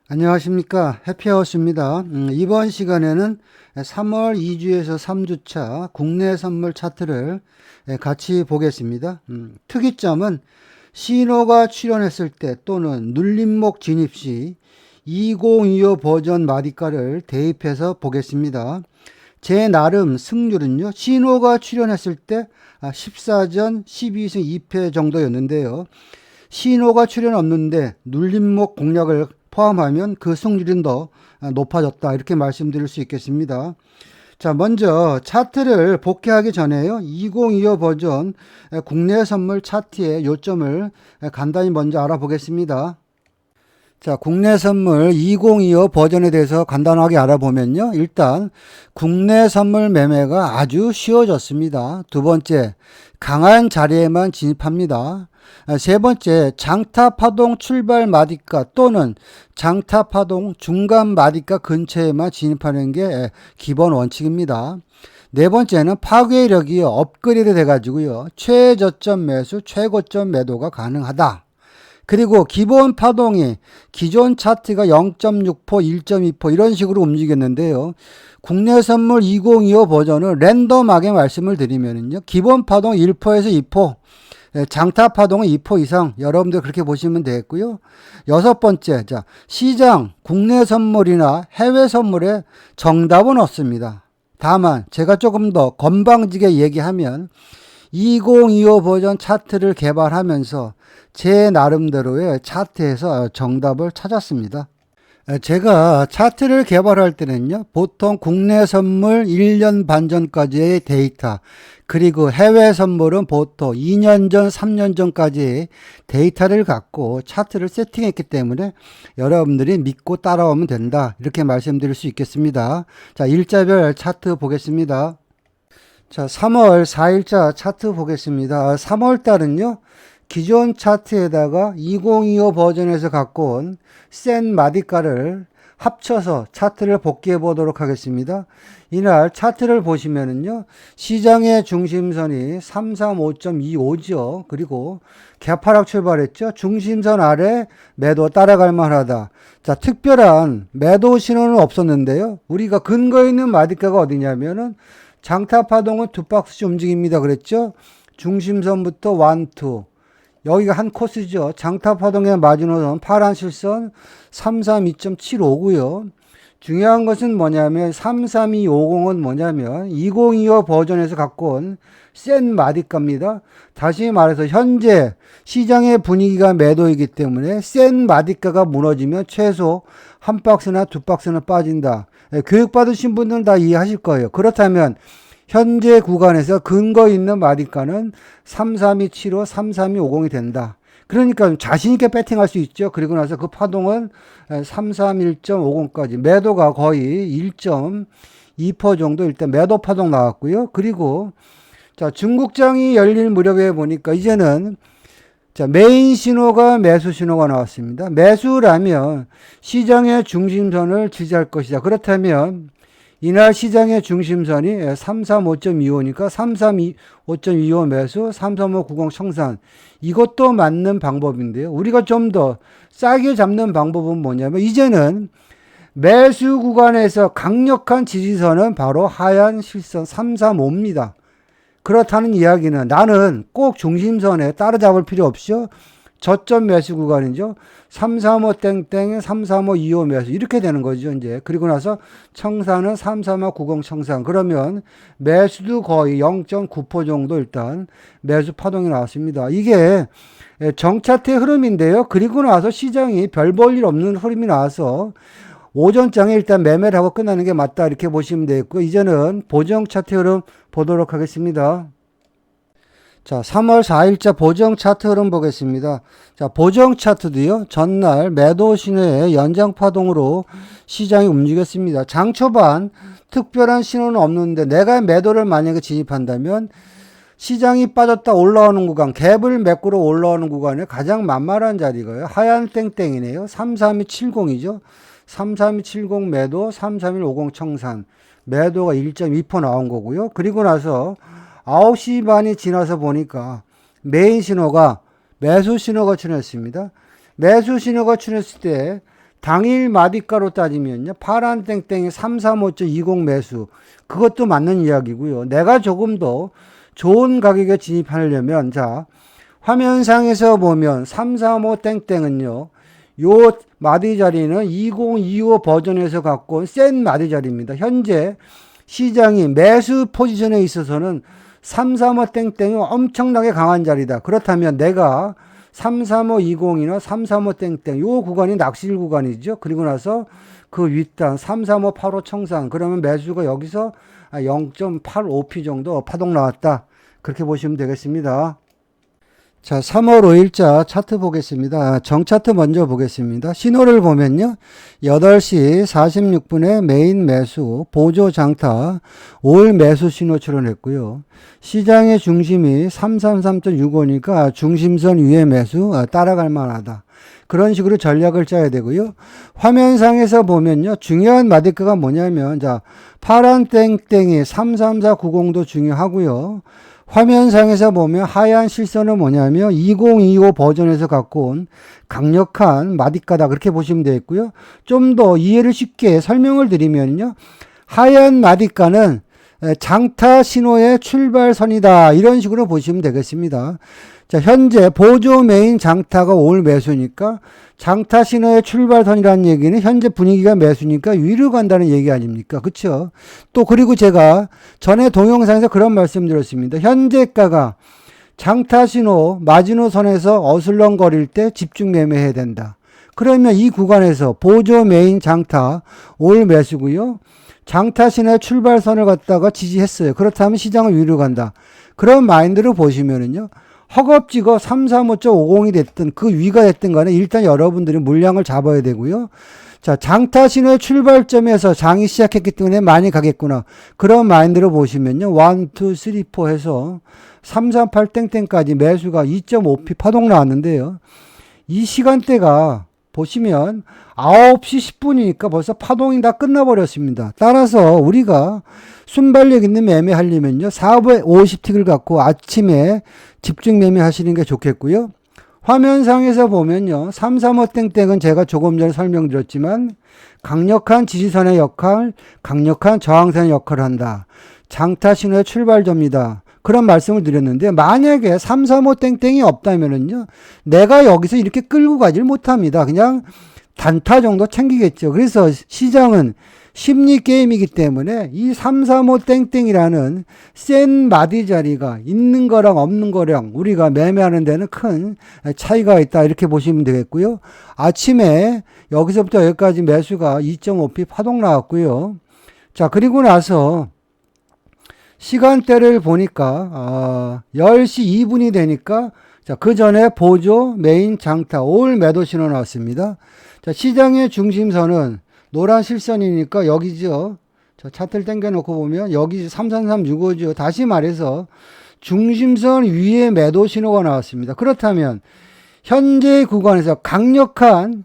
안녕하십니까. 해피하우스입니다. 이번 시간에는 3월 2주에서 3주차 국내 선물 차트를 같이 보겠습니다. 특이점은 신호가 출현했을 때 또는 눌림목 진입 시 2025 버전 마디가를 대입해서 보겠습니다. 제 나름 승률은요, 신호가 출현했을 때 14전 12승 2패 정도였는데요. 신호가 출현 없는데 눌림목 공략을 포함하면 그 승률은 더 높아졌다, 이렇게 말씀드릴 수 있겠습니다. 자, 먼저 차트를 복귀하기 전에요, 2025 버전 국내 선물 차트의 요점을 간단히 먼저 알아보겠습니다. 자, 국내 선물 2025 버전에 대해서 간단하게 알아보면요, 일단 국내 선물 매매가 아주 쉬워졌습니다. 두 번째, 강한 자리에만 진입합니다. 세 번째, 장타 파동 출발 마디가 또는 장타 파동 중간 마디가 근처에만 진입하는 게 기본 원칙입니다. 네 번째는 파괴력이 업그레이드 돼가지고요, 최저점 매수, 최고점 매도가 가능하다. 그리고 기본 파동이 기존 차트가 0.6%, 1.2% 이런 식으로 움직였는데요. 국내 선물 2025 버전은 랜덤하게 말씀을 드리면요, 기본 파동 1%에서 2%, 장타 파동은 2% 이상, 여러분들 그렇게 보시면 되겠고요. 여섯 번째, 자, 시장 국내 선물이나 해외 선물에 정답은 없습니다. 다만 제가 조금 더 건방지게 얘기하면 2025 버전 차트를 개발하면서 제 나름대로의 차트에서 정답을 찾았습니다. 제가 차트를 개발할 때는요, 보통 국내 선물 1년 반 전까지의 데이터, 그리고 해외 선물은 보통 2년 전, 3년 전까지의 데이터를 갖고 차트를 세팅했기 때문에 여러분들이 믿고 따라오면 된다, 이렇게 말씀드릴 수 있겠습니다. 자, 일자별 차트 보겠습니다. 자, 3월 4일자 차트 보겠습니다. 3월 달은요, 기존 차트에다가 2025 버전에서 갖고 온 센 마디가를 합쳐서 차트를 복귀해 보도록 하겠습니다. 이날 차트를 보시면은요, 시장의 중심선이 335.25죠. 그리고 개파락 출발했죠. 중심선 아래 매도 따라갈 만하다. 자, 특별한 매도 신호는 없었는데요, 우리가 근거 있는 마디가가 어디냐면은 장타 파동은 두 박스씩 움직입니다 그랬죠. 중심선부터 1, 2, 여기가 한 코스죠. 장타 파동의 마지노선 파란 실선 332.75고요. 중요한 것은 뭐냐면 33250은 뭐냐면 2025 버전에서 갖고 온 센 마디가입니다. 다시 말해서 현재 시장의 분위기가 매도이기 때문에 센 마디가가 무너지면 최소 한 박스나 두 박스는 빠진다. 교육받으신 분들은 다 이해하실 거예요. 그렇다면 현재 구간에서 근거 있는 마디가는 33275, 33250이 된다. 그러니까 자신있게 배팅할 수 있죠. 그리고 나서 그 파동은 331.50까지 매도가 거의 1.2% 정도 일단 매도 파동 나왔고요. 그리고 자, 중국장이 열릴 무렵에 보니까 이제는 자, 메인 신호가 매수 신호가 나왔습니다. 매수라면 시장의 중심선을 지지할 것이다. 그렇다면 이날 시장의 중심선이 335.25니까 335.25 매수, 335.90 청산. 이것도 맞는 방법인데요. 우리가 좀 더 싸게 잡는 방법은 뭐냐면 이제는 매수 구간에서 강력한 지지선은 바로 하얀 실선 335입니다. 그렇다는 이야기는 나는 꼭 중심선에 따라잡을 필요 없이요, 저점 매수 구간이죠. 335 땡땡에 335 25 매수 이렇게 되는 거죠 이제. 그리고 나서 청산은 335 90 청산. 그러면 매수도 거의 0.9% 정도 일단 매수 파동이 나왔습니다. 이게 정차트의 흐름인데요. 그리고 나서 시장이 별 볼 일 없는 흐름이 나와서 오전장에 일단 매매를 하고 끝나는 게 맞다, 이렇게 보시면 되겠고, 이제는 보정 차트 흐름 보도록 하겠습니다. 자, 3월 4일자 보정 차트 흐름 보겠습니다. 자, 보정 차트도요, 전날 매도 신호의 연장 파동으로 시장이 움직였습니다. 장 초반 특별한 신호는 없는데 내가 매도를 만약에 진입한다면 시장이 빠졌다 올라오는 구간, 갭을 메꾸러 올라오는 구간에 가장 만만한 자리가요, 하얀 땡땡이네요. 33270이죠. 33270 매도, 33150 청산. 매도가 1.2% 나온 거고요. 그리고 나서 9시 반이 지나서 보니까 메인 신호가 매수 신호가 출현했습니다. 매수 신호가 출현했을 때 당일 마디가로 따지면요. 파란 땡땡이 335.20 매수. 그것도 맞는 이야기고요. 내가 조금 더 좋은 가격에 진입하려면 자, 화면상에서 보면 335 땡땡은요. 요 마디 자리는 2025 버전에서 갖고 온 센 마디 자리입니다. 현재 시장이 매수 포지션에 있어서는 335 땡땡이 엄청나게 강한 자리다. 그렇다면 내가 33520이나 335 땡땡 요 구간이 낚시일 구간이죠. 그리고 나서 그 윗단 33585 청산 그러면 매수가 여기서 0.85p 정도 파동 나왔다. 그렇게 보시면 되겠습니다. 자, 3월 5일자 차트 보겠습니다. 정차트 먼저 보겠습니다. 신호를 보면요. 8시 46분에 메인 매수, 보조 장타, 올 매수 신호 출현했고요. 시장의 중심이 333.65니까 중심선 위에 매수 따라갈 만하다. 그런 식으로 전략을 짜야 되고요. 화면상에서 보면요. 중요한 마디크가 뭐냐면 자, 파란 땡땡이 33490도 중요하고요. 화면상에서 보면 하얀 실선은 뭐냐면 2025 버전에서 갖고 온 강력한 마디가다 그렇게 보시면 되겠고요. 좀 더 이해를 쉽게 설명을 드리면요. 하얀 마디가는 장타 신호의 출발선이다 이런 식으로 보시면 되겠습니다. 자, 현재 보조 메인 장타가 올 매수니까 장타 신호의 출발선이라는 얘기는 현재 분위기가 매수니까 위로 간다는 얘기 아닙니까? 그렇죠? 또 그리고 제가 전에 동영상에서 그런 말씀 드렸습니다. 현재가가 장타 신호 마지노선에서 어슬렁거릴 때 집중 매매해야 된다. 그러면 이 구간에서 보조 메인 장타 올 매수고요. 장타 신호의 출발선을 갖다가 지지했어요. 그렇다면 시장은 위로 간다. 그런 마인드로 보시면은요. 허겁지겁 335.50이 됐든 그 위가 됐든 간에 일단 여러분들이 물량을 잡아야 되고요. 자, 장타 신호의 출발점에서 장이 시작했기 때문에 많이 가겠구나. 그런 마인드로 보시면요. 1, 2, 3, 4 해서 338 땡땡까지 매수가 2.5p 파동 나왔는데요. 이 시간대가 보시면 9시 10분이니까 벌써 파동이 다 끝나버렸습니다. 따라서 우리가 순발력 있는 매매 하려면요. 450틱을 갖고 아침에 집중 매매 하시는 게 좋겠고요. 화면상에서 보면요. 335 땡땡은 제가 조금 전에 설명드렸지만 강력한 지지선의 역할, 강력한 저항선의 역할을 한다. 장타 신호의 출발점이다. 그런 말씀을 드렸는데 만약에 335 땡땡이 없다면은요. 내가 여기서 이렇게 끌고 가질 못합니다. 그냥 단타 정도 챙기겠죠. 그래서 시장은 심리 게임이기 때문에 이 335 땡땡이라는 센 마디 자리가 있는 거랑 없는 거랑 우리가 매매하는 데는 큰 차이가 있다. 이렇게 보시면 되겠고요. 아침에 여기서부터 여기까지 매수가 2.5p 파동 나왔고요. 자, 그리고 나서 시간대를 보니까 10시 2분이 되니까 자, 그 전에 보조 메인 장타 올 매도 신호 나왔습니다. 자, 시장의 중심선은 노란 실선이니까 여기죠. 자, 차트를 당겨놓고 보면 여기 33365죠. 다시 말해서 중심선 위에 매도 신호가 나왔습니다. 그렇다면 현재 구간에서 강력한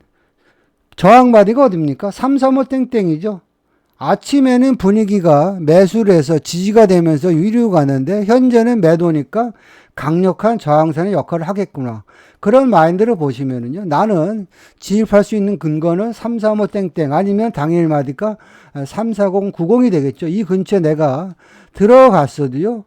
저항 바디가 어딥니까? 335 땡땡이죠. 아침에는 분위기가 매수를 해서 지지가 되면서 위로 가는데 현재는 매도니까 강력한 저항선의 역할을 하겠구나. 그런 마인드를 보시면은요. 나는 진입할 수 있는 근거는 335 땡땡 아니면 당일 마디가 340, 90이 되겠죠. 이 근처에 내가 들어갔어도요.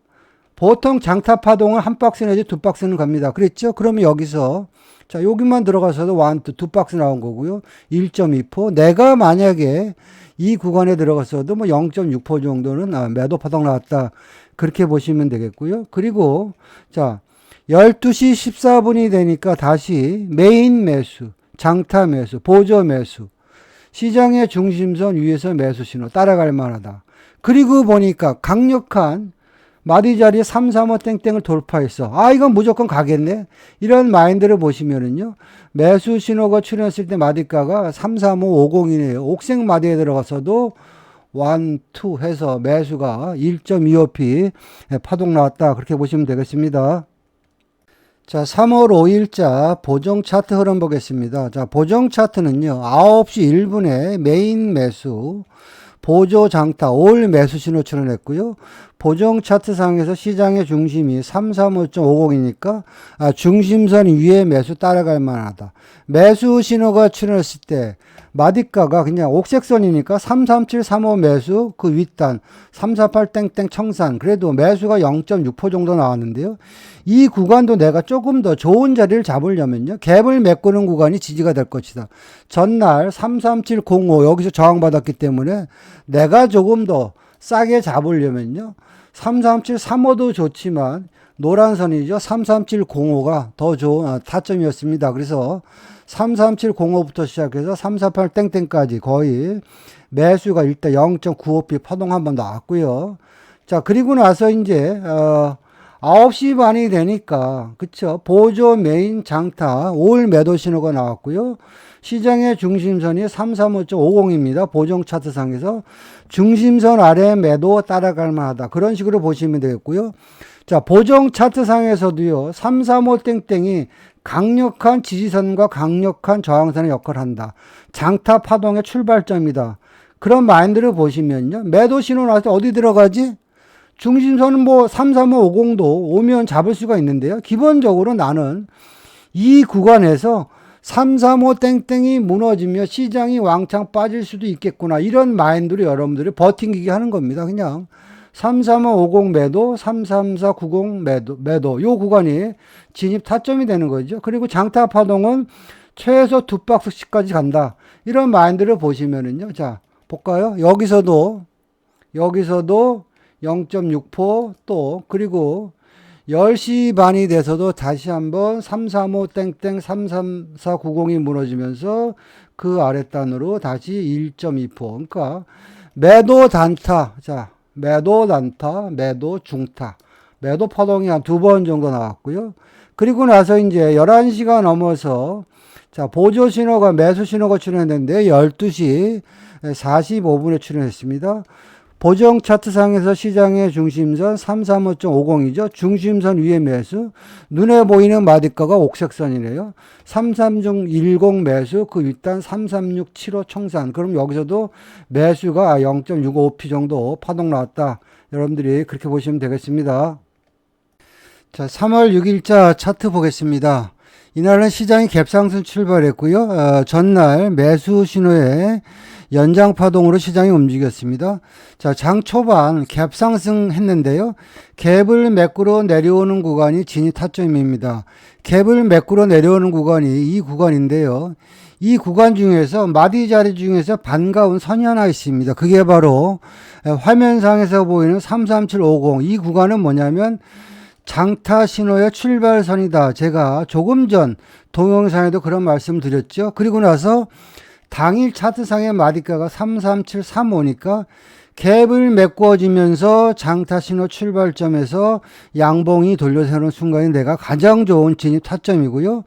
보통 장타 파동은 한 박스 내지 두 박스는 갑니다. 그랬죠? 그러면 여기서 자, 여기만 들어가서도 1, 2, 두 박스 나온 거고요. 1.2%. 내가 만약에 이 구간에 들어갔어도 뭐 0.6% 정도는 매도 파동 나왔다. 그렇게 보시면 되겠고요. 그리고 자, 12시 14분이 되니까 다시 메인 매수, 장타 매수, 보조 매수. 시장의 중심선 위에서 매수 신호 따라갈 만하다. 그리고 보니까 강력한 마디 자리에 335 땡땡을 돌파했어. 아, 이건 무조건 가겠네. 이런 마인드를 보시면은요. 매수 신호가 출현했을 때 마디가가 33550이네요. 옥색 마디에 들어가서도 1, 2 해서 매수가 1.25p 파동 나왔다. 그렇게 보시면 되겠습니다. 자, 3월 5일자 보정 차트 흐름 보겠습니다. 자, 보정 차트는요. 9시 1분에 메인 매수, 보조 장타, 올 매수 신호 출현했고요. 보정 차트 상에서 시장의 중심이 335.50이니까 중심선 위에 매수 따라갈 만하다. 매수 신호가 출현했을 때 마디가가 그냥 옥색선이니까 33735 매수, 그 윗단 348 땡땡 청산. 그래도 매수가 0.6% 정도 나왔는데요. 이 구간도 내가 조금 더 좋은 자리를 잡으려면요, 갭을 메꾸는 구간이 지지가 될 것이다. 전날 33705 여기서 저항받았기 때문에 내가 조금 더 싸게 잡으려면요, 33735도 좋지만 노란 선이죠. 33705가 더 좋은 타점이었습니다. 그래서 33705부터 시작해서 348 땡땡까지 거의 매수가 일단 0.95p 파동 한번 나왔고요. 자, 그리고 나서 이제 9시 반이 되니까, 그쵸, 보조 메인 장타 5일 매도 신호가 나왔고요. 시장의 중심선이 335.50입니다. 보정 차트상에서 중심선 아래 매도 따라갈 만하다. 그런 식으로 보시면 되겠고요. 자, 보정 차트상에서도요, 335 땡땡이 강력한 지지선과 강력한 저항선의 역할을 한다. 장타 파동의 출발점이다. 그런 마인드를 보시면요, 매도 신호 나올 때 어디 들어가지? 중심선은 뭐 33550도 오면 잡을 수가 있는데요. 기본적으로 나는 이 구간에서 335 땡땡이 무너지며 시장이 왕창 빠질 수도 있겠구나, 이런 마인드로 여러분들이 버팅기기 하는 겁니다. 그냥 33550 매도, 33490 매도, 요 구간이 진입 타점이 되는 거죠. 그리고 장타 파동은 최소 2박스씩까지 간다, 이런 마인드를 보시면은요. 자, 볼까요? 여기서도 0.6% 또, 그리고 10시 반이 돼서도 다시 한번 335 땡땡 33490이 무너지면서 그 아랫단으로 다시 1.2%. 그러니까 매도 단타, 자, 매도 단타, 매도 중타, 매도 파동이 한 2번 정도 나왔고요. 그리고 나서 이제 11시가 넘어서, 자, 보조 신호가, 매수 신호가 출현했는데 12시 45분에 출현했습니다. 보정 차트상에서 시장의 중심선 335.50이죠. 중심선 위에 매수, 눈에 보이는 마디가가 옥색선이네요. 33610 매수, 그 윗단 33675 청산. 그럼 여기서도 매수가 0.65p 정도 파동 나왔다. 여러분들이 그렇게 보시면 되겠습니다. 자, 3월 6일자 차트 보겠습니다. 이날은 시장이 갭상승 출발했고요. 전날 매수 신호에 연장 파동으로 시장이 움직였습니다. 자, 장 초반 갭 상승했는데요. 갭을 메꾸러 내려오는 구간이 진입 타점입니다. 갭을 메꾸러 내려오는 구간이 이 구간인데요. 이 구간 중에서 마디 자리 중에서 반가운 선이 하나 있습니다. 그게 바로 화면상에서 보이는 33750. 이 구간은 뭐냐면 장타 신호의 출발선이다. 제가 조금 전 동영상에도 그런 말씀 드렸죠. 그리고 나서 당일 차트상의 마디가가 33735니까 갭을 메꿔지면서 장타 신호 출발점에서 양봉이 돌려서는 순간이 내가 가장 좋은 진입 타점이고요.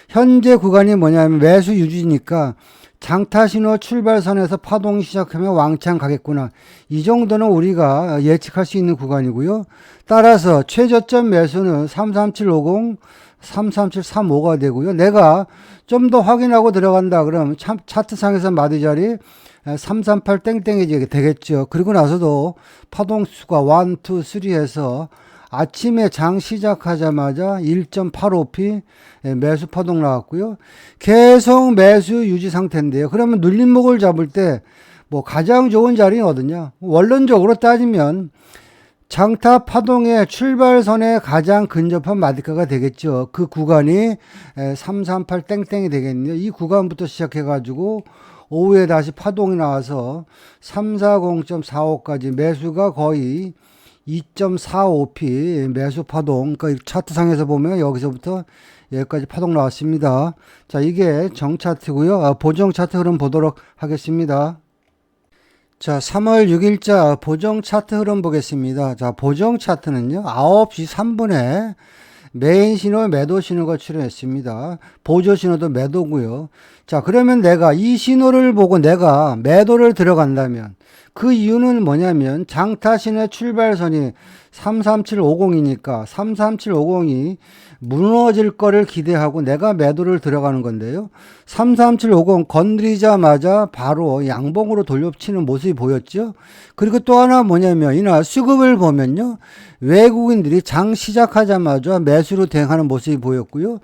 현재 구간이 뭐냐면 매수 유지니까 장타 신호 출발선에서 파동이 시작하면 왕창 가겠구나, 이 정도는 우리가 예측할 수 있는 구간이고요. 따라서 최저점 매수는 33750, 33735가 되고요. 내가 좀 더 확인하고 들어간다 그러면 차트상에서 마디 자리 338 땡땡이 되겠죠. 그리고 나서도 파동수가 1, 2, 3 해서 아침에 장 시작하자마자 1.85p 매수 파동 나왔고요. 계속 매수 유지 상태인데요. 그러면 눌림목을 잡을 때 뭐 가장 좋은 자리는 어디냐? 원론적으로 따지면 장타 파동의 출발선에 가장 근접한 마디가가 되겠죠. 그 구간이 338 땡땡이 되겠네요. 이 구간부터 시작해가지고 오후에 다시 파동이 나와서 340.45까지 매수가 거의 2.45p 매수 파동. 그러니까 차트상에서 보면 여기서부터 여기까지 파동 나왔습니다. 자, 이게 정차트고요. 보정 차트 흐름 보도록 하겠습니다. 자, 3월 6일자 보정 차트 흐름 보겠습니다. 자, 보정 차트는요, 9시 3분에 메인 신호, 매도 신호가 출현했습니다. 보조 신호도 매도고요. 자, 그러면 내가 이 신호를 보고 내가 매도를 들어간다면 그 이유는 뭐냐면 장타 신의 출발선이 33750이니까 33750이 무너질 거를 기대하고 내가 매도를 들어가는 건데요. 33750 건드리자마자 바로 양봉으로 돌려치는 모습이 보였죠. 그리고 또 하나 뭐냐면 이날 수급을 보면요, 외국인들이 장 시작하자마자 매수로 대응하는 모습이 보였고요.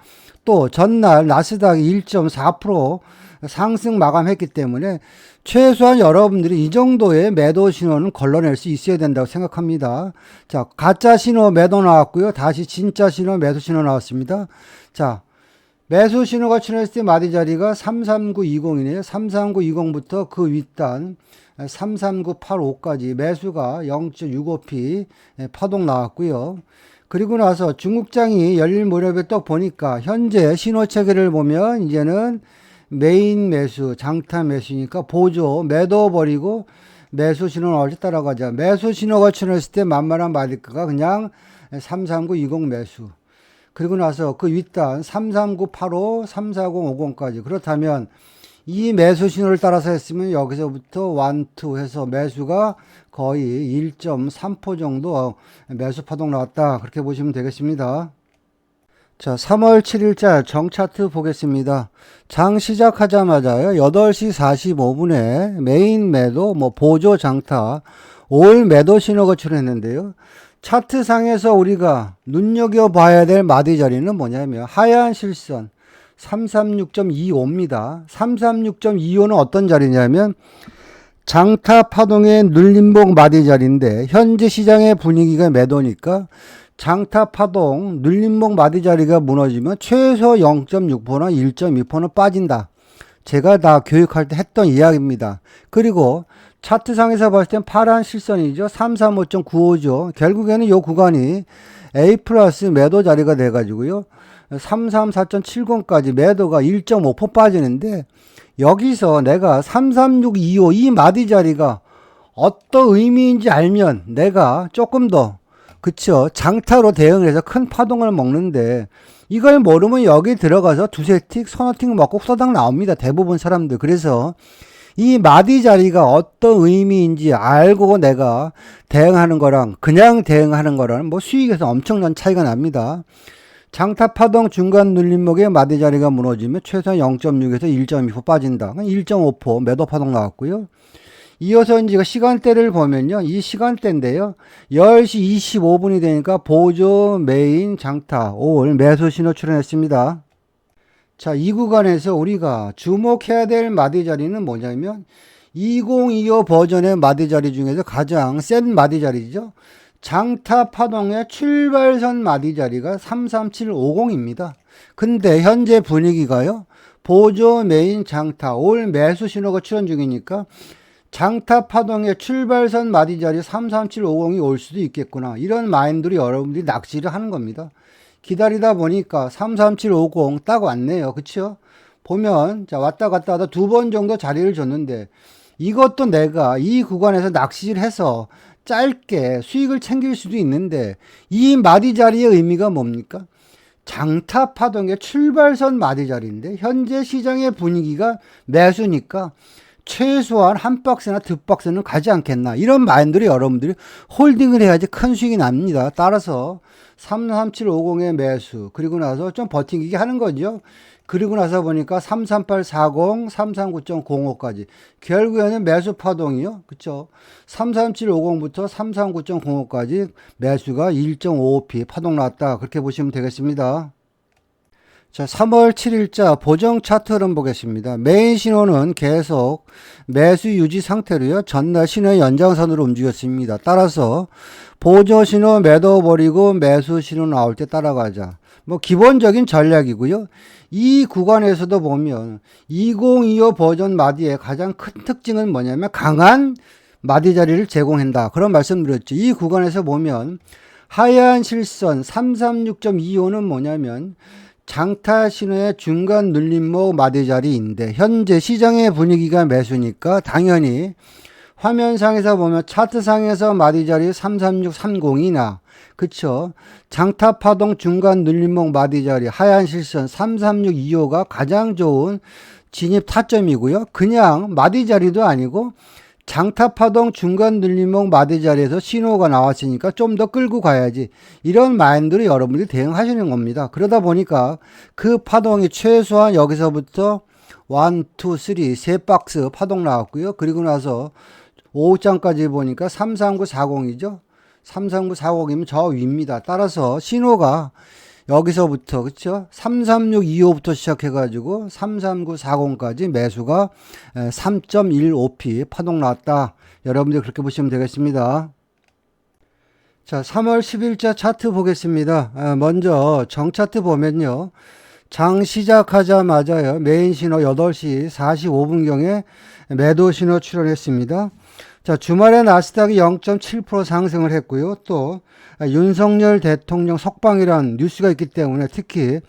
또 전날 나스닥이 1.4% 상승 마감했기 때문에 최소한 여러분들이 이 정도의 매도 신호는 걸러낼 수 있어야 된다고 생각합니다. 자, 가짜 신호 매도 나왔고요. 다시 진짜 신호 매수 신호 나왔습니다. 자, 매수 신호가 출현했을 때 마디 자리가 33920이네요. 33920부터 그 윗단 33985까지 매수가 0.65p 파동 나왔고요. 그리고 나서 중국장이 열릴 무렵에 또 보니까 현재 신호 체계를 보면 이제는 메인 매수, 장타 매수니까 보조, 매도 버리고 매수 신호 나올 때 따라가자. 매수 신호가 출현했을 때 만만한 마디가가 그냥 33920 매수. 그리고 나서 그 윗단 33985, 34050까지. 그렇다면 이 매수 신호를 따라서 했으면 여기서부터 1, 2 해서 매수가 거의 1.3% 정도 매수 파동 나왔다. 그렇게 보시면 되겠습니다. 자, 3월 7일자 정차트 보겠습니다. 장 시작하자마자요, 8시 45분에 메인 매도, 보조 장타, 올 매도 신호가 출현했는데요. 차트상에서 우리가 눈여겨봐야 될 마디 자리는 뭐냐면 하얀 실선 336.25입니다. 336.25는 어떤 자리냐면 장타 파동의 눌림목 마디 자리인데 현재 시장의 분위기가 매도니까 장타 파동 눌림목 마디 자리가 무너지면 최소 0.6%나 1.2%는 빠진다. 제가 다 교육할 때 했던 이야기입니다. 그리고 차트상에서 봤을 땐 파란 실선이죠. 335.95죠. 결국에는 이 구간이 A 플러스 매도 자리가 돼가지고요. 334.70까지 매도가 1.5% 빠지는데 여기서 내가 33625 이 마디 자리가 어떤 의미인지 알면 내가 조금 더 그쵸 장타로 대응을 해서 큰 파동을 먹는데 이걸 모르면 여기 들어가서 두세 틱 서너 틱 먹고 후다닥 나옵니다. 대부분 사람들. 그래서 이 마디 자리가 어떤 의미인지 알고 내가 대응하는 거랑 그냥 대응하는 거랑 수익에서 엄청난 차이가 납니다. 장타 파동 중간 눌림목의 마디 자리가 무너지면 최소한 0.6에서 1.2% 빠진다. 1.5% 매도 파동 나왔고요. 이어서 이제 시간대를 보면요. 이 시간대인데요. 10시 25분이 되니까 보조 메인 장타 올 매수 신호 출현했습니다. 자, 이 구간에서 우리가 주목해야 될 마디 자리는 뭐냐면 2025 버전의 마디 자리 중에서 가장 센 마디 자리죠. 장타 파동의 출발선 마디 자리가 33750입니다. 근데 현재 분위기가요. 보조 메인 장타 올 매수 신호가 출현 중이니까 장타 파동의 출발선 마디 자리 33750이 올 수도 있겠구나. 이런 마인드로 여러분들이 낚시를 하는 겁니다. 기다리다 보니까 33750 딱 왔네요. 그쵸? 보면 자 왔다 갔다 하다 2번 정도 자리를 줬는데 이것도 내가 이 구간에서 낚시를 해서 짧게 수익을 챙길 수도 있는데 이 마디 자리의 의미가 뭡니까? 장타 파동의 출발선 마디 자리인데 현재 시장의 분위기가 매수니까 최소한 한 박스나 두 박스는 가지 않겠나 이런 마인드로 여러분들이 홀딩을 해야지 큰 수익이 납니다. 따라서 33750의 매수 그리고 나서 좀 버티기 하는 거죠. 그리고 나서 보니까 33840, 339.05까지 결국에는 매수 파동이요. 그쵸? 33750부터 339.05까지 매수가 1.55p 파동 나왔다. 그렇게 보시면 되겠습니다. 자, 3월 7일자 보정 차트 흐름 보겠습니다. 메인 신호는 계속 매수 유지 상태로요. 전날 신호의 연장선으로 움직였습니다. 따라서 보조 신호 매도 버리고 매수 신호 나올 때 따라가자. 기본적인 전략이고요. 이 구간에서도 보면 2025 버전 마디의 가장 큰 특징은 뭐냐면 강한 마디 자리를 제공한다. 그런 말씀드렸죠. 이 구간에서 보면 하얀 실선 336.25는 뭐냐면 장타 신호의 중간 눌림목 마디 자리인데 현재 시장의 분위기가 매수니까 당연히 화면상에서 보면 차트상에서 마디 자리 33630이나 그쵸 장타 파동 중간 눌림목 마디 자리 하얀 실선 33625가 가장 좋은 진입 타점이고요. 그냥 마디 자리도 아니고 장타 파동 중간 눌림목 마디 자리에서 신호가 나왔으니까 좀 더 끌고 가야지 이런 마인드로 여러분들이 대응하시는 겁니다. 그러다 보니까 그 파동이 최소한 여기서부터 1, 2, 3, 세 박스 파동 나왔고요. 그리고 나서 오후장까지 보니까 33940이죠. 33940이면 저 위입니다. 따라서 신호가 여기서부터 그쵸? 33625부터 시작해가지고 33940까지 매수가 3.15p 파동 나왔다. 여러분들 그렇게 보시면 되겠습니다. 자, 3월 10일자 차트 보겠습니다. 먼저 정차트 보면요. 장 시작하자마자요. 메인 신호 8시 45분경에 매도 신호 출현했습니다. 자, 주말에 나스닥이 0.7% 상승을 했고요. 또 윤석열 대통령 석방이란 뉴스가 있기 때문에 특히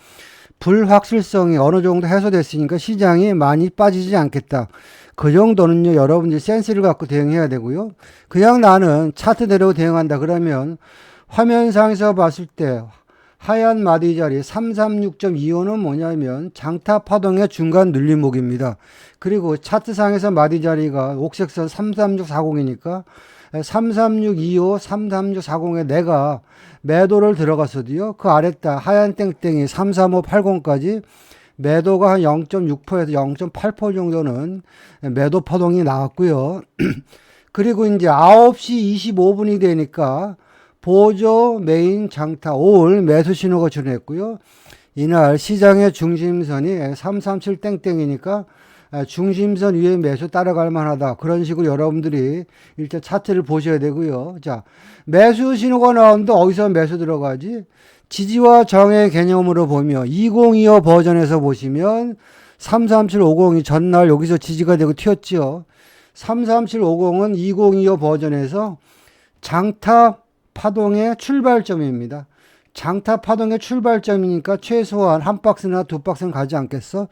불확실성이 어느 정도 해소됐으니까 시장이 많이 빠지지 않겠다. 그 정도는요, 여러분들이 센스를 갖고 대응해야 되고요. 그냥 나는 차트대로 대응한다 그러면 화면상에서 봤을 때 하얀 마디 자리 336.25는 뭐냐면 장타 파동의 중간 눌림목입니다. 그리고 차트상에서 마디 자리가 옥색선 33640이니까 33625, 33640에 내가 매도를 들어갔어도요. 그 아래따 하얀 땡땡이 33580까지 매도가 한 0.6%에서 0.8% 정도는 매도 파동이 나왔고요. 그리고 이제 9시 25분이 되니까 보조 메인 장타 5월 매수 신호가 출현했고요. 이날 시장의 중심선이 337 땡땡이니까 중심선 위에 매수 따라갈 만하다. 그런 식으로 여러분들이 일단 차트를 보셔야 되고요. 자, 매수 신호가 나오는데 어디서 매수 들어가지? 지지와 저항의 개념으로 보면 2025 버전에서 보시면 33750이 전날 여기서 지지가 되고 튀었죠. 33750은 2025 버전에서 장타 파동의 출발점입니다. 장타 파동의 출발점이니까 최소한 한 박스나 두 박스는 가지 않겠어?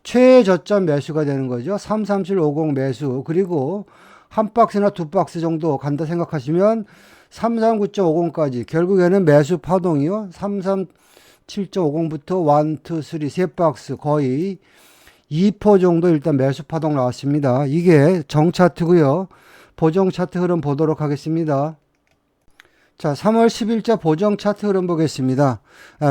최저점 매수가 되는 거죠. 33750 매수. 그리고 한 박스나 두 박스 정도 간다 생각하시면 339.50까지 결국에는 매수 파동이요. 337.50부터 1, 2, 3, 세 박스 거의 2% 정도 일단 매수 파동 나왔습니다. 이게 정차트고요. 보정 차트 흐름 보도록 하겠습니다. 자, 3월 10일자 보정 차트 흐름 보겠습니다.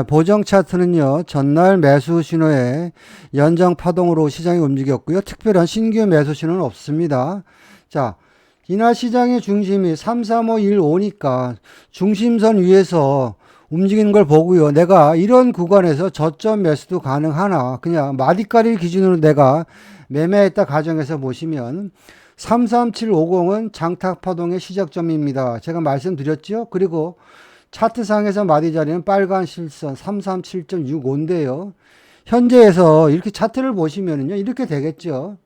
보정 차트는요, 전날 매수 신호에 연장 파동으로 시장이 움직였고요. 특별한 신규 매수 신호는 없습니다. 자, 이날 시장의 중심이 33515니까 중심선 위에서 움직이는 걸 보고요. 내가 이런 구간에서 저점 매수도 가능하나 그냥 마디가리를 기준으로 내가 매매했다 가정해서 보시면 33750은 장타 파동의 시작점입니다. 제가 말씀드렸죠. 그리고 차트상에서 마디 자리는 빨간 실선 337.65인데요. 현재에서 이렇게 차트를 보시면요. 이렇게 되겠죠.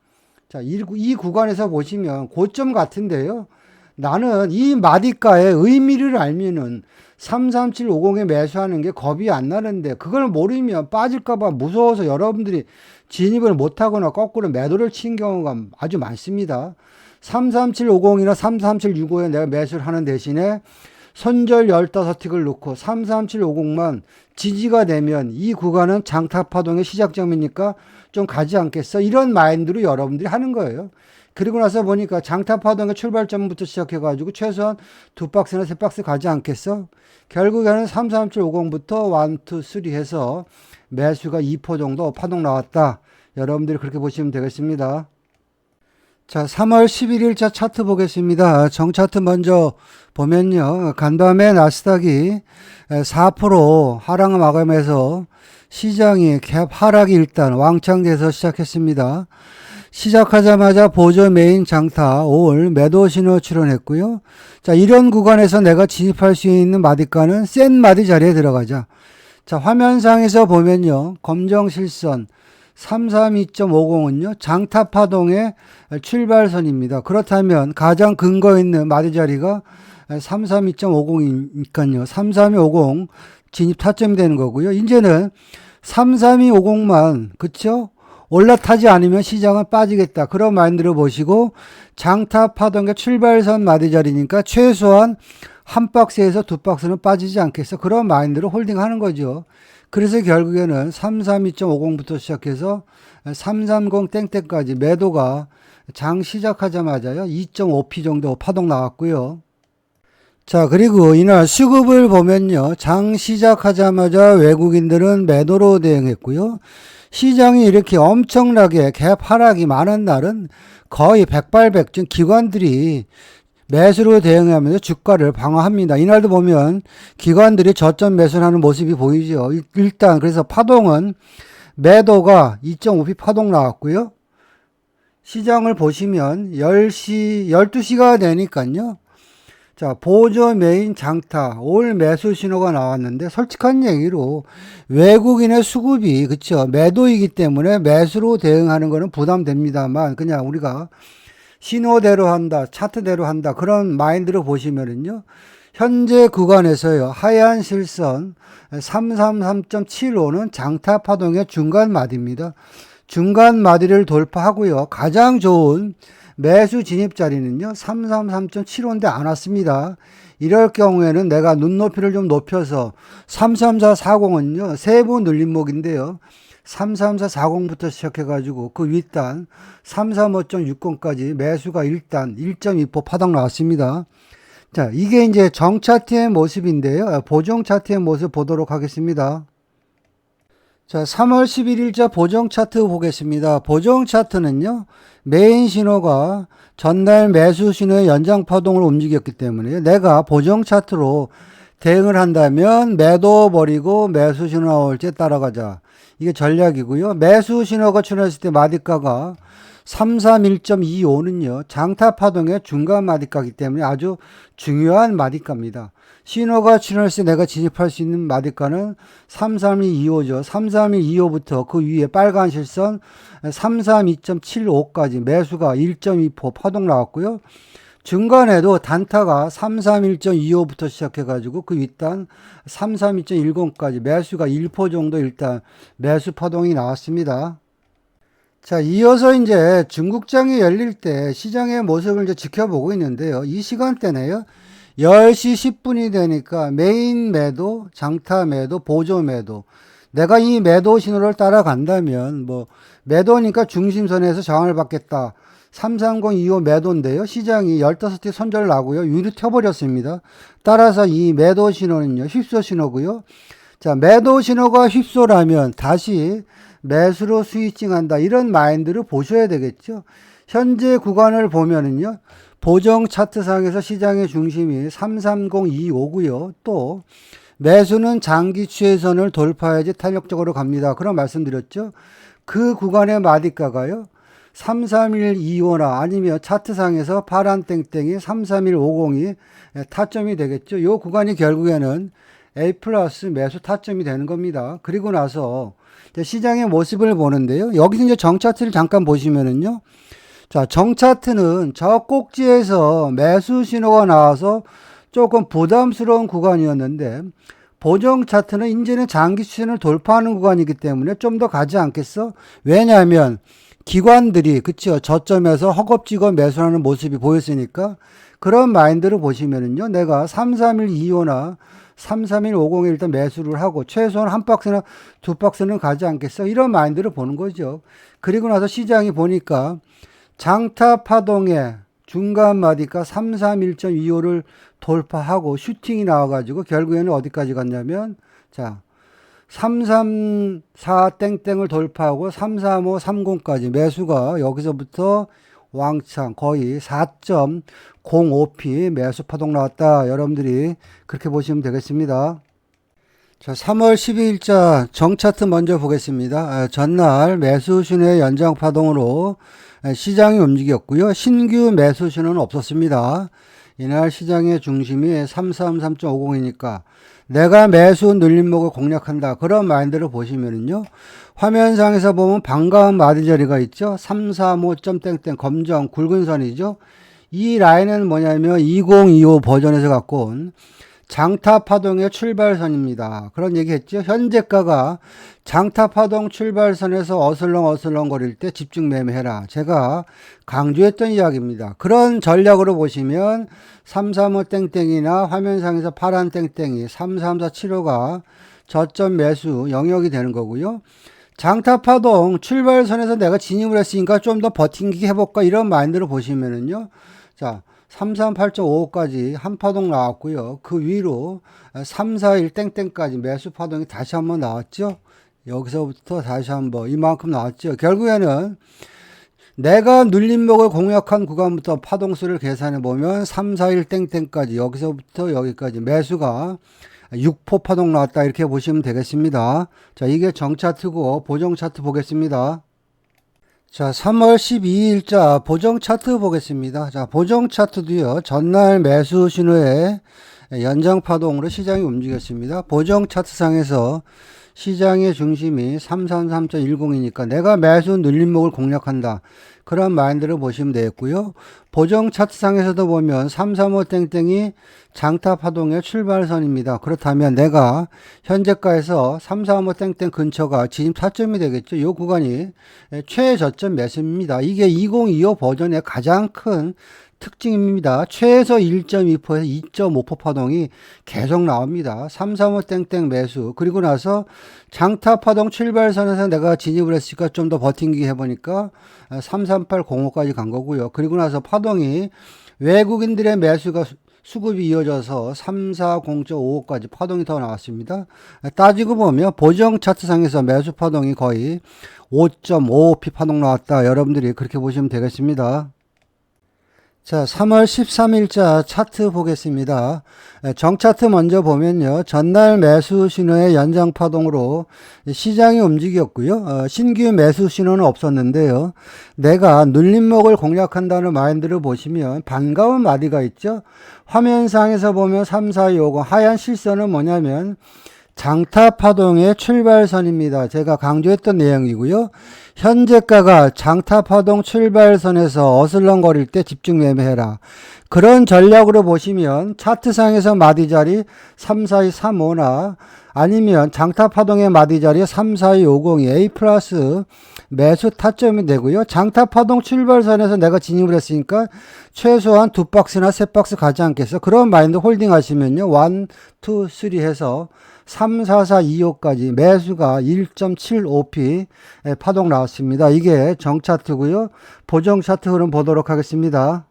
자, 이 구간에서 보시면 고점 같은데요. 나는 이 마디가의 의미를 알면은 33750에 매수하는 게 겁이 안 나는데 그걸 모르면 빠질까봐 무서워서 여러분들이 진입을 못하거나 거꾸로 매도를 친 경우가 아주 많습니다. 33750이나 33765에 내가 매수를 하는 대신에 손절 15틱을 놓고 33750만 지지가 되면 이 구간은 장타 파동의 시작점이니까 좀 가지 않겠어? 이런 마인드로 여러분들이 하는 거예요. 그리고 나서 보니까 장타 파동의 출발점부터 시작해가지고 최소한 두 박스나 세 박스 가지 않겠어? 결국에는 33750부터 1, 2, 3 해서 매수가 2% 정도 파동 나왔다. 여러분들이 그렇게 보시면 되겠습니다. 자, 3월 11일자 차트 보겠습니다. 정차트 먼저 보면요. 간밤에 나스닥이 4% 하락 마감해서 시장이 갭 하락이 일단 왕창 돼서 시작했습니다. 시작하자마자 보조 메인 장타 5월 매도 신호 출현했고요. 자, 이런 구간에서 내가 진입할 수 있는 마디가는 센 마디 자리에 들어가자. 자, 화면상에서 보면요. 검정 실선 332.50은요. 장타 파동의 출발선입니다. 그렇다면 가장 근거 있는 마디 자리가 332.50이니까요. 33250 진입 타점이 되는 거고요. 이제는 33250만 그쵸? 올라타지 않으면 시장은 빠지겠다. 그런 마인드로 보시고 장타 파동의 출발선 마디 자리니까 최소한 한 박스에서 두 박스는 빠지지 않겠어. 그런 마인드로 홀딩하는 거죠. 그래서 결국에는 332.50부터 시작해서 330 땡땡까지 매도가 장 시작하자마자요 2.5p 정도 파동 나왔고요. 자, 그리고 이날 수급을 보면요. 장 시작하자마자 외국인들은 매도로 대응했고요. 시장이 이렇게 엄청나게 갭 하락이 많은 날은 거의 백발백중 기관들이 매수로 대응하면서 주가를 방어합니다. 이날도 보면 기관들이 저점 매수를 하는 모습이 보이죠. 일단 그래서 파동은 매도가 2.5p 파동 나왔고요. 시장을 보시면 10시, 12시가 되니까요. 자, 보조 메인 장타, 올 매수 신호가 나왔는데, 솔직한 얘기로 외국인의 수급이, 그쵸, 매도이기 때문에 매수로 대응하는 거는 부담됩니다만, 그냥 우리가 신호대로 한다, 차트대로 한다, 그런 마인드로 보시면은요, 현재 구간에서요, 하얀 실선 333.75는 장타 파동의 중간 마디입니다. 중간 마디를 돌파하고요, 가장 좋은 매수 진입 자리는요, 333.75인데 안 왔습니다. 이럴 경우에는 내가 눈높이를 좀 높여서 33440은요, 세부 눌림목인데요. 33440부터 시작해가지고 그 윗단 335.60까지 매수가 일단 1.2% 파동 나왔습니다. 자, 이게 이제 정차트의 모습인데요. 보정 차트의 모습 보도록 하겠습니다. 자, 3월 11일자 보정 차트 보겠습니다. 보정 차트는요, 메인 신호가 전날 매수 신호의 연장 파동을 움직였기 때문에 내가 보정 차트로 대응을 한다면 매도 버리고 매수 신호 나올 때 따라가자. 이게 전략이고요. 매수 신호가 출현했을 때 마디가가 331.25는요, 장타 파동의 중간 마디가이기 때문에 아주 중요한 마디가입니다. 신호가 출현했을 때 내가 진입할 수 있는 마디가는 33125죠. 33125부터 그 위에 빨간 실선 332.75까지 매수가 1.2% 파동 나왔고요. 중간에도 단타가 331.25부터 시작해가지고 그 윗단 332.10까지 매수가 1% 정도 일단 매수 파동이 나왔습니다. 자, 이어서 이제 중국장이 열릴 때 시장의 모습을 이제 지켜보고 있는데요. 이 시간대네요. 10시 10분이 되니까 메인 매도, 장타 매도, 보조 매도. 내가 이 매도 신호를 따라간다면 뭐 매도니까 중심선에서 저항을 받겠다. 33025 매도인데요. 시장이 15티 손절 나고요. 위로 튀어버렸습니다. 따라서 이 매도 신호는요, 휩소 신호고요. 자, 매도 신호가 휩소라면 다시 매수로 스위칭한다. 이런 마인드를 보셔야 되겠죠. 현재 구간을 보면은요, 보정 차트상에서 시장의 중심이 33025고요. 또 매수는 장기 추세선을 돌파해야지 탄력적으로 갑니다. 그런 말씀드렸죠. 그 구간의 마디가가요, 33125나 아니면 차트상에서 파란 땡땡이 33150이 타점이 되겠죠. 이 구간이 결국에는 A 플러스 매수 타점이 되는 겁니다. 그리고 나서 시장의 모습을 보는데요. 여기서 이제 정차트를 잠깐 보시면은요. 자, 정차트는 저 꼭지에서 매수 신호가 나와서 조금 부담스러운 구간이었는데, 보정 차트는 이제는 장기 추세를 돌파하는 구간이기 때문에 좀 더 가지 않겠어? 왜냐하면 기관들이, 그쵸, 저점에서 허겁지겁 매수하는 모습이 보였으니까 그런 마인드를 보시면은요, 내가 33125나 33150에 일단 매수를 하고 최소한 한 박스나 두 박스는 가지 않겠어? 이런 마인드를 보는 거죠. 그리고 나서 시장이 보니까 장타 파동의 중간 마디가 331.25를 돌파하고 슈팅이 나와가지고 결국에는 어디까지 갔냐면, 자, 334 땡땡을 돌파하고 33530까지 매수가 여기서부터 왕창 거의 4.05p 매수 파동 나왔다. 여러분들이 그렇게 보시면 되겠습니다. 자, 3월 12일자 정차트 먼저 보겠습니다. 전날 매수 신호의 연장 파동으로 시장이 움직였고요. 신규 매수 신호는 없었습니다. 이날 시장의 중심이 333.50이니까 내가 매수 눌림목을 공략한다. 그런 마인드를 보시면은요. 화면상에서 보면 반가운 마디자리가 있죠. 335.땡땡 검정 굵은 선이죠. 이 라인은 뭐냐면 2025 버전에서 갖고 온 장타 파동의 출발선입니다. 그런 얘기 했죠. 현재가가 장타 파동 출발선에서 어슬렁 거릴 때 집중 매매해라. 제가 강조했던 이야기입니다. 그런 전략으로 보시면 335 땡땡이나 화면상에서 파란 땡땡이 33475가 저점 매수 영역이 되는 거고요. 장타 파동 출발선에서 내가 진입을 했으니까 좀 더 버팅기 해볼까 이런 마인드로 보시면은요. 자, 338.55까지 한 파동 나왔고요. 그 위로 341 땡땡까지 매수 파동이 다시 한번 나왔죠. 여기서부터 다시 한번 이만큼 나왔죠. 결국에는 내가 눌림목을 공략한 구간부터 파동수를 계산해 보면 3, 4, 1 땡땡까지 여기서부터 여기까지 매수가 6포 파동 나왔다 이렇게 보시면 되겠습니다. 자, 이게 정차트고 보정 차트 보겠습니다. 자, 3월 12일자 보정 차트 보겠습니다. 자, 보정 차트도요, 전날 매수 신호에 연장 파동으로 시장이 움직였습니다. 보정 차트상에서 시장의 중심이 333.10이니까 내가 매수 눌림목을 공략한다. 그런 마인드를 보시면 되겠고요. 보정 차트상에서도 보면 335 땡땡이 장타 파동의 출발선입니다. 그렇다면 내가 현재가에서 335 땡땡 근처가 진입 타점이 되겠죠. 이 구간이 최저점 매수입니다. 이게 2025 버전의 가장 큰 특징입니다. 최소 1.2%에서 2.5% 파동이 계속 나옵니다. 335 땡땡 매수. 그리고 나서 장타 파동 출발선에서 내가 진입을 했으니까 좀 더 버팅기 해보니까 33805까지 간 거고요. 그리고 나서 파동이 외국인들의 매수가 수급이 이어져서 340.55까지 파동이 더 나왔습니다. 따지고 보면 보정 차트상에서 매수 파동이 거의 5.55p 파동 나왔다. 여러분들이 그렇게 보시면 되겠습니다. 자, 3월 13일자 차트 보겠습니다. 정차트 먼저 보면요. 전날 매수 신호의 연장 파동으로 시장이 움직였고요. 신규 매수 신호는 없었는데요. 내가 눌림목을 공략한다는 마인드를 보시면 반가운 마디가 있죠. 화면상에서 보면 3450 하얀 실선은 뭐냐면 장타 파동의 출발선입니다. 제가 강조했던 내용이고요. 현재가가 장타 파동 출발선에서 어슬렁거릴 때 집중 매매해라. 그런 전략으로 보시면 차트상에서 마디 자리 34235나 아니면 장타 파동의 마디 자리 34250이 A 플러스 매수 타점이 되고요. 장타 파동 출발선에서 내가 진입을 했으니까 최소한 2박스나 3박스 가지 않겠어. 그런 마인드 홀딩 하시면요. 1, 2, 3 해서 34425까지 매수가 1.75p 파동 나왔습니다. 이게 정차트고요. 보정 차트 흐름 보도록 하겠습니다.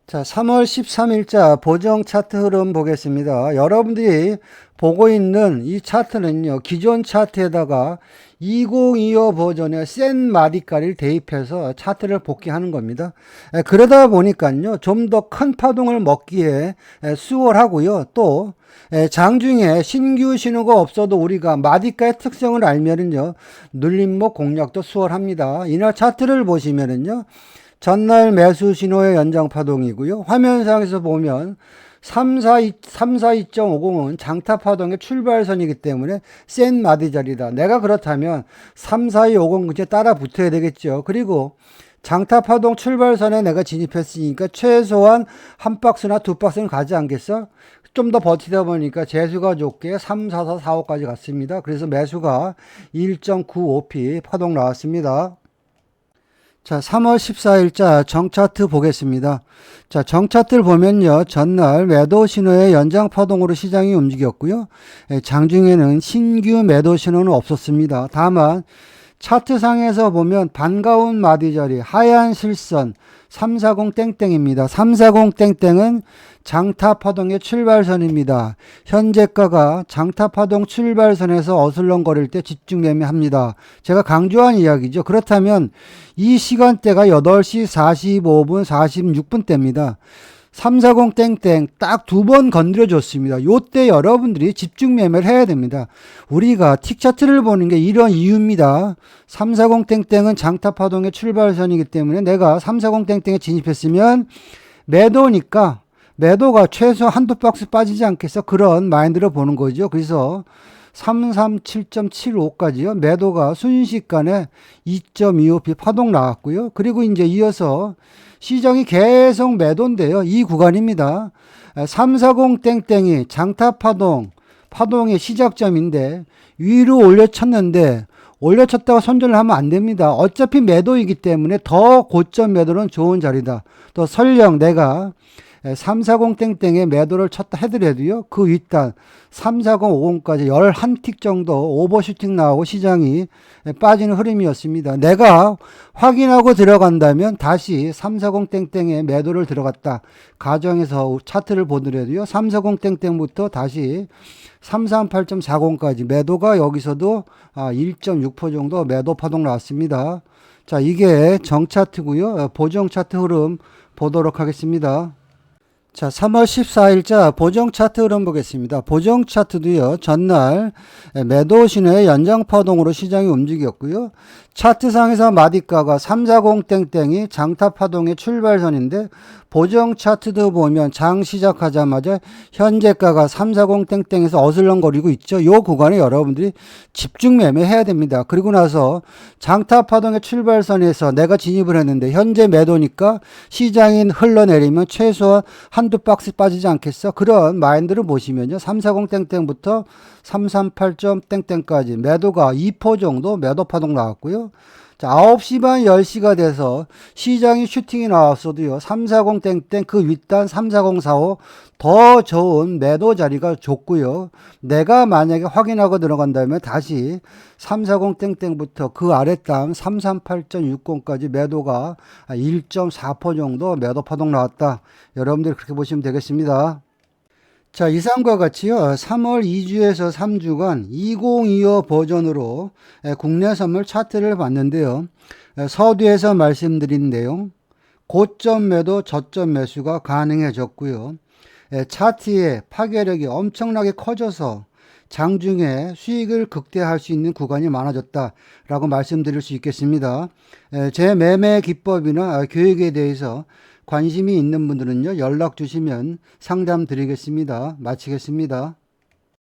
자, 3월 13일자 보정 차트 흐름 보겠습니다. 여러분들이 보고 있는 이 차트는요, 기존 차트에다가 2025 버전의 센 마디가리를 대입해서 차트를 복귀하는 겁니다. 그러다 보니까요, 좀 더 큰 파동을 먹기에 수월하고요. 또 장중에 신규 신호가 없어도 우리가 마디가의 특성을 알면은요, 눌림목 공략도 수월합니다. 이날 차트를 보시면은요, 전날 매수 신호의 연장 파동이고요. 화면상에서 보면 342.50은 장타 파동의 출발선이기 때문에 센 마디 자리다. 내가 그렇다면 34250 그냥 따라 붙어야 되겠죠. 그리고 장타 파동 출발선에 내가 진입했으니까 최소한 한 박스나 두 박스는 가지 않겠어? 좀 더 버티다 보니까 재수가 좋게 34445까지 갔습니다. 그래서 매수가 1.95p 파동 나왔습니다. 자, 3월 14일자 정차트 보겠습니다. 자, 정차트를 보면요. 전날 매도 신호의 연장 파동으로 시장이 움직였고요. 장중에는 신규 매도 신호는 없었습니다. 다만 차트상에서 보면 반가운 마디 자리 하얀 실선 340 땡땡입니다. 340 땡땡은 장타 파동의 출발선입니다. 현재가가 장타 파동 출발선에서 어슬렁거릴 때 집중 매매합니다. 제가 강조한 이야기죠. 그렇다면 이 시간대가 8시 45분 46분 대입니다. 340 땡땡 딱 두 번 건드려 줬습니다. 요때 여러분들이 집중 매매를 해야 됩니다. 우리가 틱 차트를 보는 게 이런 이유입니다. 340 땡땡은 장타 파동의 출발선이기 때문에 내가 340 땡땡에 진입했으면 매도니까 매도가 최소 한두 박스 빠지지 않겠어? 그런 마인드로 보는 거죠. 그래서 337.75까지요. 매도가 순식간에 2.25p 파동 나왔고요. 그리고 이제 이어서 시장이 계속 매도인데요. 이 구간입니다. 340 땡땡이 장타 파동의 시작점인데 위로 올려쳤는데 올려쳤다가 손절을 하면 안 됩니다. 어차피 매도이기 때문에 더 고점 매도는 좋은 자리다. 또 설령 내가 340 땡땡에 매도를 쳤다 해더라도요. 그 윗단 34050까지 11틱 정도 오버슈팅 나오고 시장이 빠지는 흐름이었습니다. 내가 확인하고 들어간다면 다시 340 땡땡에 매도를 들어갔다. 가정에서 차트를 보더라도요. 340 땡땡부터 다시 338.40까지 매도가 여기서도 1.6% 정도 매도 파동 나왔습니다. 자, 이게 정차트고요. 보정 차트 흐름 보도록 하겠습니다. 자, 3월 14일자 보정 차트 흐름 보겠습니다. 보정 차트도요, 전날 매도 신호의 연장 파동으로 시장이 움직였고요. 차트상에서 마디가가 340땡땡이 장타 파동의 출발선인데, 보정 차트도 보면 장 시작하자마자 현재가가 340땡땡에서 어슬렁거리고 있죠. 요 구간에 여러분들이 집중 매매해야 됩니다. 그리고 나서 장타 파동의 출발선에서 내가 진입을 했는데 현재 매도니까 시장이 흘러내리면 최소한 한두 박스 빠지지 않겠어? 그런 마인드를 보시면요. 340땡땡부터 338.땡땡까지 매도가 2% 정도 매도 파동 나왔고요. 자, 9시 반 10시가 돼서 시장이 슈팅이 나왔어도요. 340땡땡 그 윗단 34045 더 좋은 매도 자리가 좋고요. 내가 만약에 확인하고 들어간다면 다시 340땡땡부터 그 아랫단 338.60까지 매도가 1.4% 정도 매도 파동 나왔다. 여러분들이 그렇게 보시면 되겠습니다. 자, 이상과 같이요. 3월 2주에서 3주간 2025 버전으로 국내 선물 차트를 봤는데요. 서두에서 말씀드린 내용, 고점 매도, 저점 매수가 가능해졌고요. 차트의 파괴력이 엄청나게 커져서 장중에 수익을 극대화할 수 있는 구간이 많아졌다라고 말씀드릴 수 있겠습니다. 제 매매 기법이나 교육에 대해서 관심이 있는 분들은요, 연락 주시면 상담 드리겠습니다. 마치겠습니다.